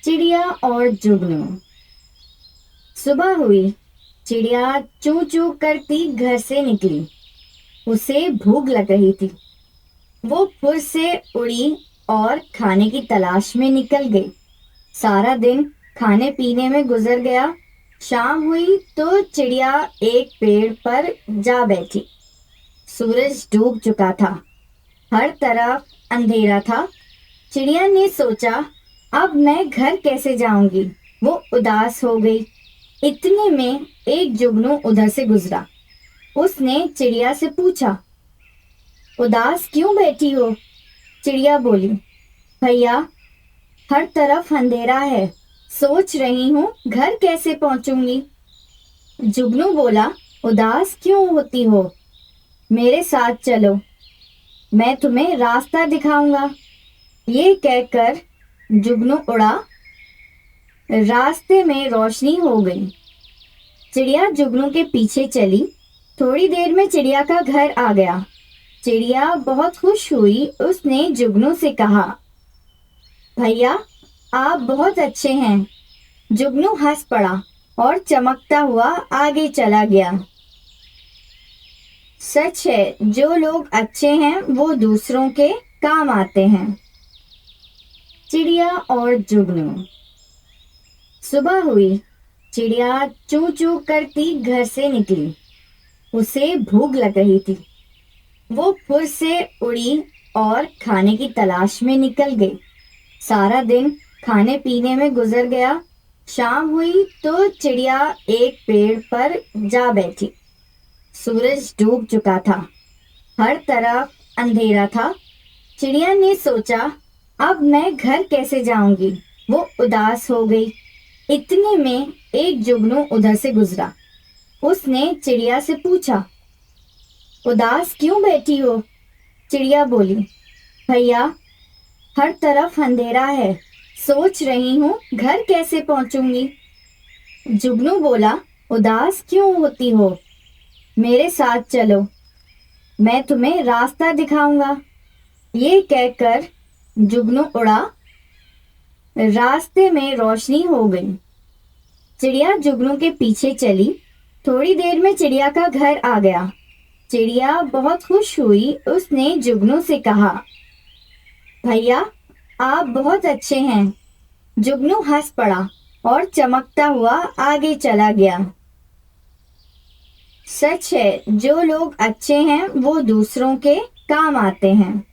चिड़िया और जुगनू। सुबह हुई, चिड़िया चू चू करती घर से निकली। उसे भूख लग रही थी। वो फुर से उड़ी और खाने की तलाश में निकल गई। सारा दिन खाने पीने में गुजर गया। शाम हुई तो चिड़िया एक पेड़ पर जा बैठी। सूरज डूब चुका था। हर तरफ अंधेरा था। चिड़िया ने सोचा, अब मैं घर कैसे जाऊंगी। वो उदास हो गई। इतने में एक जुगनू उधर से गुजरा। उसने चिड़िया से पूछा, उदास क्यों बैठी हो? चिड़िया बोली, भैया, हर तरफ अंधेरा है। सोच रही हूँ घर कैसे पहुंचूंगी। जुगनू बोला, उदास क्यों होती हो? मेरे साथ चलो, मैं तुम्हें रास्ता दिखाऊंगा। ये कहकर जुगनू उड़ा। रास्ते में रोशनी हो गई। चिड़िया जुगनू के पीछे चली। थोड़ी देर में चिड़िया का घर आ गया। चिड़िया बहुत खुश हुई। उसने जुगनू से कहा, भैया, आप बहुत अच्छे हैं। जुगनू हंस पड़ा और चमकता हुआ आगे चला गया। सच है, जो लोग अच्छे हैं वो दूसरों के काम आते हैं। चिड़िया और जुगनू। सुबह हुई, चिड़िया चू चू करती घर से निकली। उसे भूख लग रही थी। वो फुर से उड़ी और खाने की तलाश में निकल गई। सारा दिन खाने पीने में गुजर गया। शाम हुई तो चिड़िया एक पेड़ पर जा बैठी। सूरज डूब चुका था। हर तरफ अंधेरा था। चिड़िया ने सोचा, अब मैं घर कैसे जाऊंगी। वो उदास हो गई। इतने में एक जुगनू उधर से गुजरा। उसने चिड़िया से पूछा, उदास क्यों बैठी हो? चिड़िया बोली, भैया, हर तरफ अंधेरा है। सोच रही हूँ घर कैसे पहुंचूंगी। जुगनू बोला, उदास क्यों होती हो? मेरे साथ चलो, मैं तुम्हें रास्ता दिखाऊंगा। ये कहकर जुगनू उड़ा। रास्ते में रोशनी हो गई। चिड़िया जुगनू के पीछे चली। थोड़ी देर में चिड़िया का घर आ गया। चिड़िया बहुत खुश हुई। उसने जुगनू से कहा, भैया, आप बहुत अच्छे हैं। जुगनू हंस पड़ा और चमकता हुआ आगे चला गया। सच है, जो लोग अच्छे हैं वो दूसरों के काम आते हैं।